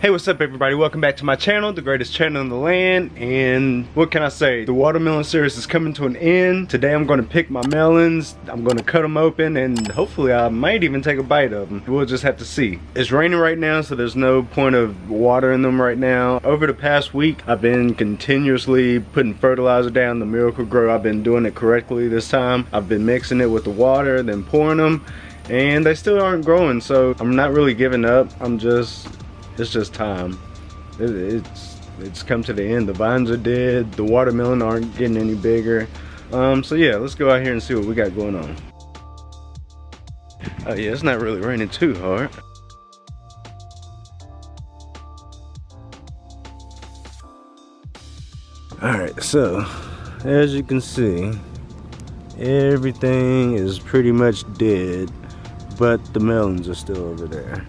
Hey, what's up everybody? Welcome back to my channel, the greatest channel in the land. And what can I say? The watermelon series is coming to an end. Today I'm gonna pick my melons, I'm gonna cut them open, and hopefully I might even take a bite of them. We'll just have to see. It's raining right now, so there's no point of watering them right now. Over the past week, I've been continuously putting fertilizer down, the Miracle-Gro. I've been doing it correctly this time. I've been mixing it with the water, then pouring them, and they still aren't growing, so I'm not really giving up. It's just time. It's come to the end. The vines are dead. The watermelon aren't getting any bigger. So yeah, let's go out here and see what we got going on. Oh yeah, it's not really raining too hard. Alright, so as you can see, everything is pretty much dead, but the melons are still over there.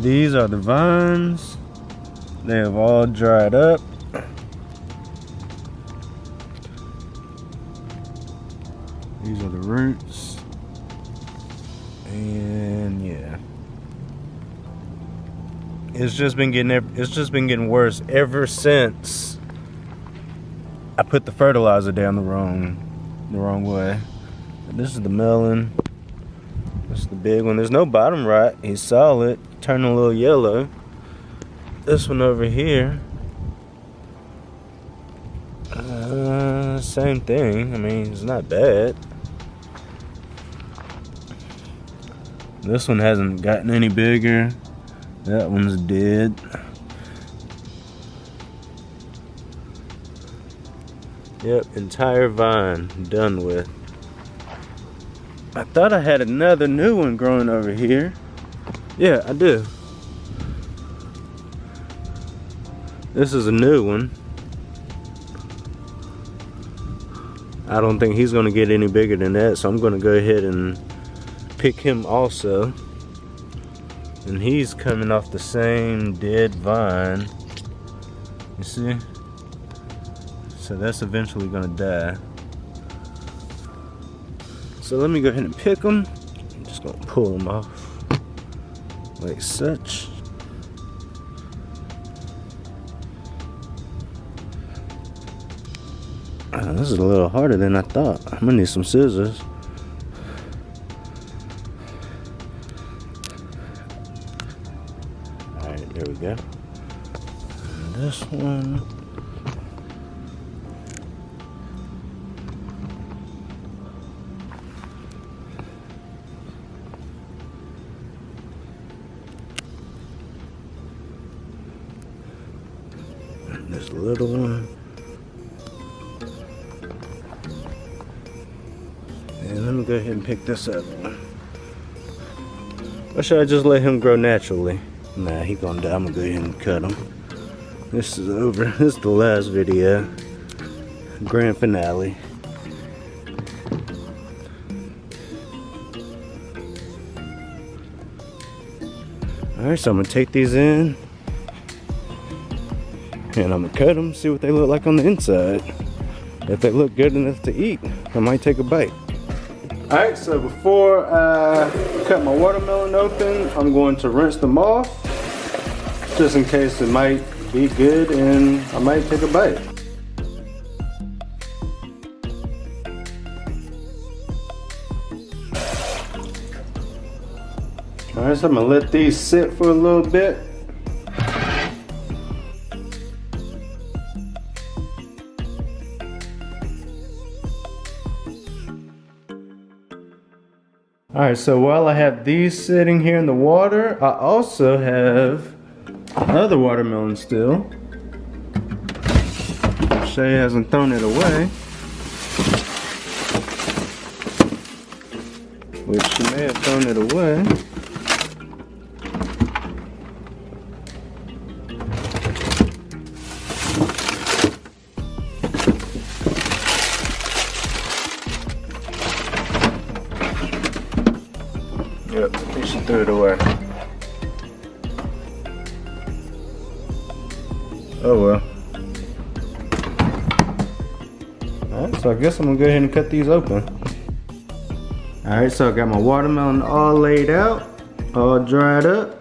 These are the vines. They have all dried up. These are the roots. And yeah. It's just been getting worse ever since I put the fertilizer down the wrong way. This is the melon. This is the big one. There's no bottom rot. He's solid. Turning a little yellow. This one over here. Same thing. I mean, it's not bad. This one hasn't gotten any bigger. That one's dead. Yep, entire vine done with. I thought I had another new one growing over here. Yeah, I do. This is a new one. I don't think he's gonna get any bigger than that, so I'm gonna go ahead and pick him also. And he's coming off the same dead vine. You see? So that's eventually gonna die. So let me go ahead and pick them. I'm just gonna pull them off like such. This is a little harder than I thought. I'm gonna need some scissors. Alright, there we go. And this one. And this little one. And let me go ahead and pick this up. Or should I just let him grow naturally? Nah, he gonna die. I'm gonna go ahead and cut him. This is over. This is the last video. Grand finale. Alright, so I'm gonna take these in. And I'm gonna cut them, see what they look like on the inside. If they look good enough to eat, I might take a bite. Alright, so before I cut my watermelon open, I'm going to rinse them off, just in case it might be good and I might take a bite. Alright, so I'm going to let these sit for a little bit. Alright, so while I have these sitting here in the water, I also have other watermelon still. Shay hasn't thrown it away, which she may have thrown it away. Yep, I think she threw it away. Oh well. Alright, so I guess I'm gonna go ahead and cut these open. Alright, so I got my watermelon all laid out, all dried up.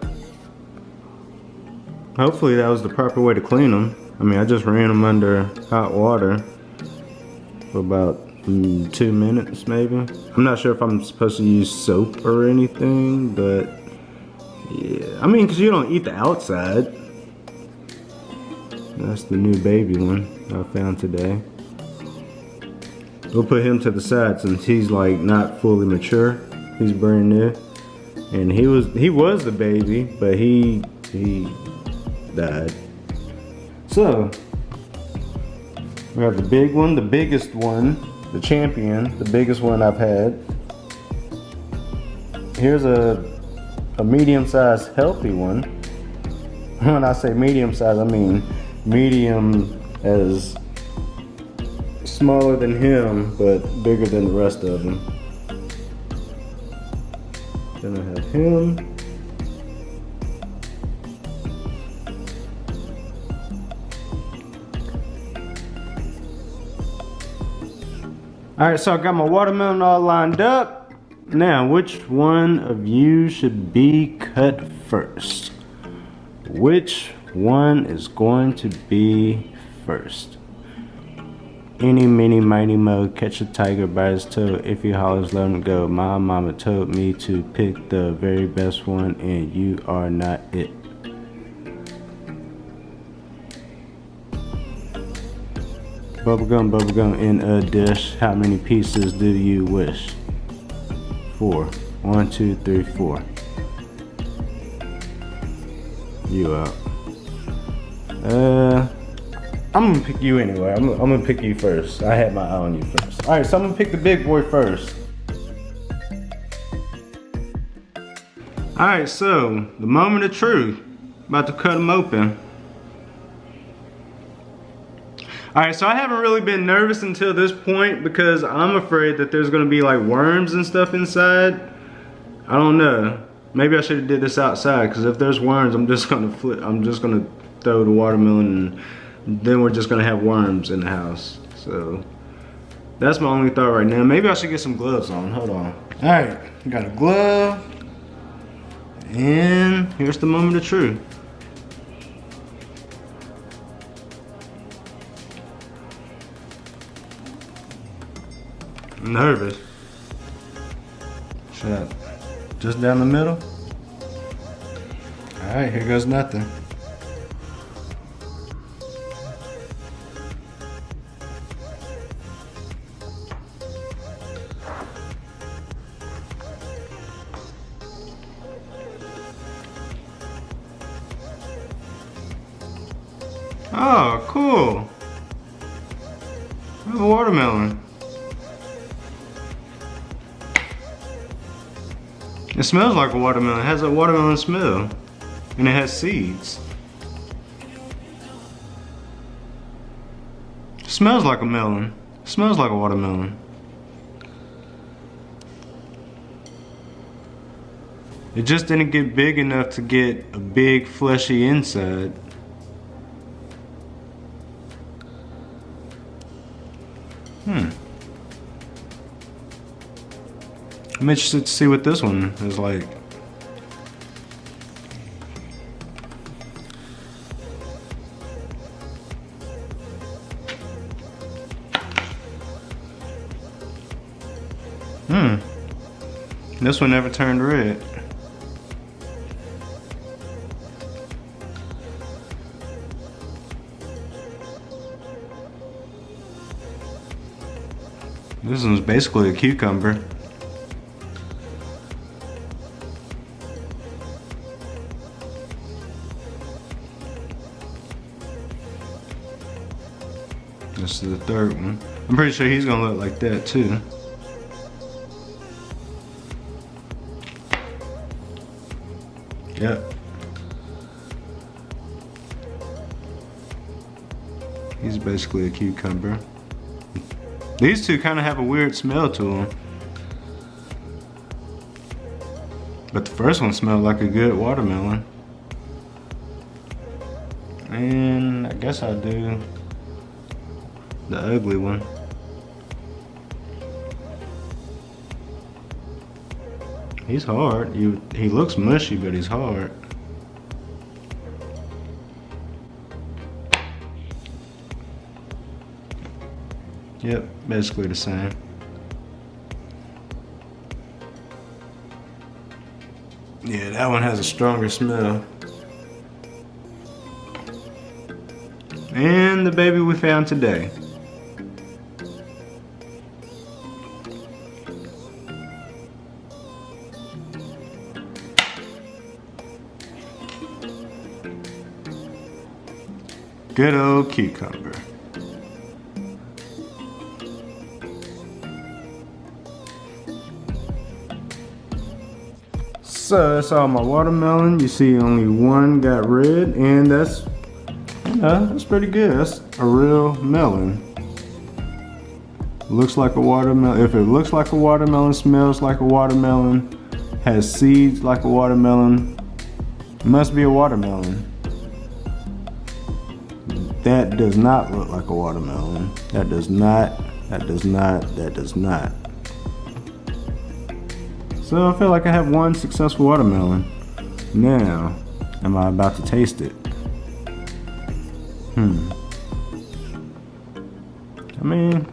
hopefully that was the proper way to clean them. I mean, I just ran them under hot water for about 2 minutes maybe. I'm not sure if I'm supposed to use soap or anything, but yeah. I mean, because you don't eat the outside. That's the new baby one I found today. We'll put him to the side since he's like not fully mature. He's brand new. And he was the baby, but he died. So we have the big one, the biggest one, the champion, the biggest one I've had. Here's a medium-sized healthy one. When I say medium-sized, I mean medium as smaller than him, but bigger than the rest of them. Then I have him. Alright, so I got my watermelon all lined up. Now, which one of you should be cut first? Which one is going to be first? Any, mini, mighty, mo, catch a tiger by his toe. If he hollers, let him go. My mama told me to pick the very best one, and you are not it. Bubblegum in a dish. How many pieces do you wish? 4. 1, 2, 3, 4. You out. I'm gonna pick you anyway. I'm gonna pick you first. I had my eye on you first. Alright, so I'm gonna pick the big boy first. Alright, so the moment of truth. About to cut him open. Alright, so I haven't really been nervous until this point because I'm afraid that there's gonna be like worms and stuff inside. I don't know. Maybe I should have did this outside because if there's worms, I'm just gonna throw the watermelon and then we're just gonna have worms in the house. So that's my only thought right now. Maybe I should get some gloves on. Hold on. Alright, got a glove. And here's the moment of truth. I'm nervous. Shut. Just down the middle. Alright, here goes nothing. Oh, cool. I have a watermelon. It smells like a watermelon. It has a watermelon smell. And it has seeds. It smells like a melon. It smells like a watermelon. It just didn't get big enough to get a big fleshy inside. I'm interested to see what this one is like. This one never turned red. This one's basically a cucumber. This is the third one. I'm pretty sure he's gonna look like that too. Yep. He's basically a cucumber. These two kind of have a weird smell to them. But the first one smelled like a good watermelon. And I guess I'll do the ugly one. He's hard. He looks mushy, but he's hard. Yep, basically the same. Yeah, that one has a stronger smell. And the baby we found today. Good old cucumber. So that's all my watermelon. You see only one got red, and that's pretty good. That's a real melon. Looks like a watermelon. If it looks like a watermelon, smells like a watermelon, has seeds like a watermelon, must be a watermelon. That does not look like a watermelon. That does not, that does not, that does not. So I feel like I have one successful watermelon. Now, am I about to taste it? I mean,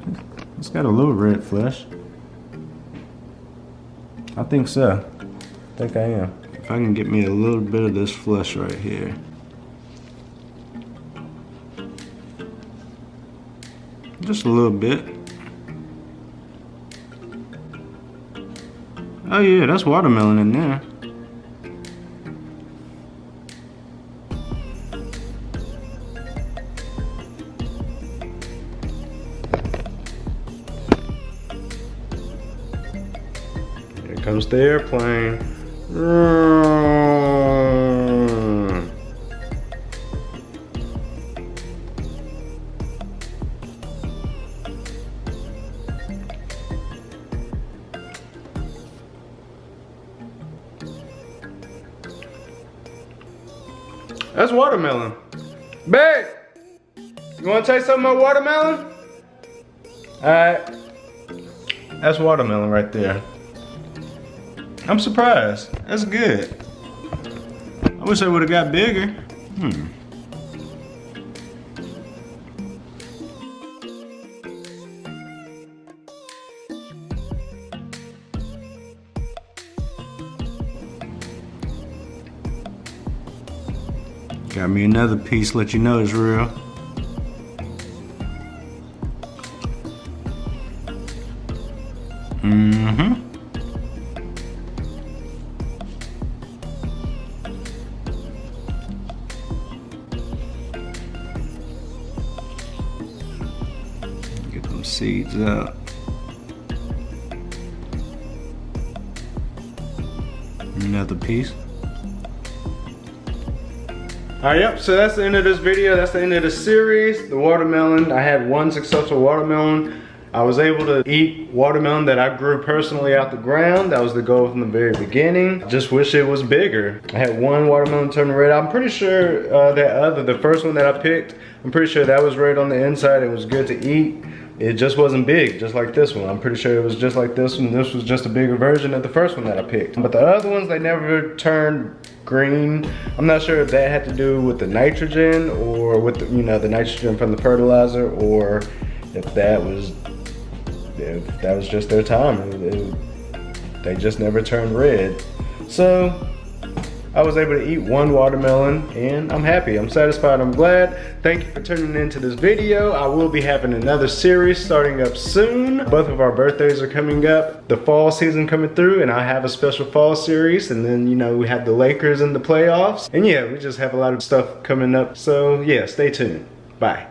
it's got a little red flesh. I think so. I think I am. If I can get me a little bit of this flesh right here. Just a little bit. Oh yeah, that's watermelon in there. Here comes the airplane. That's watermelon. Babe, you wanna taste some of my watermelon? Alright. That's watermelon right there. I'm surprised. That's good. I wish I would've got bigger. Got me another piece, let you know it's real. Get them seeds out. Another piece. Alright, yep, so that's the end of this video. That's the end of the series. The watermelon. I had one successful watermelon. I was able to eat watermelon that I grew personally out the ground. That was the goal from the very beginning. I just wish it was bigger. I had one watermelon turn red. I'm pretty sure the first one that I picked, I'm pretty sure that was red on the inside. It was good to eat. It just wasn't big, just like this one. I'm pretty sure it was just like this one. This was just a bigger version of the first one that I picked. But the other ones, they never turned green. I'm not sure if that had to do with the nitrogen or with the, the nitrogen from the fertilizer, or if that was just their time. They just never turned red. So I was able to eat one watermelon and I'm happy, I'm satisfied, I'm glad. Thank you for tuning into this video. I will be having another series starting up soon. Both of our birthdays are coming up, the fall season coming through, and I have a special fall series, and then we have the Lakers in the playoffs. And yeah, we just have a lot of stuff coming up. So yeah, stay tuned. Bye.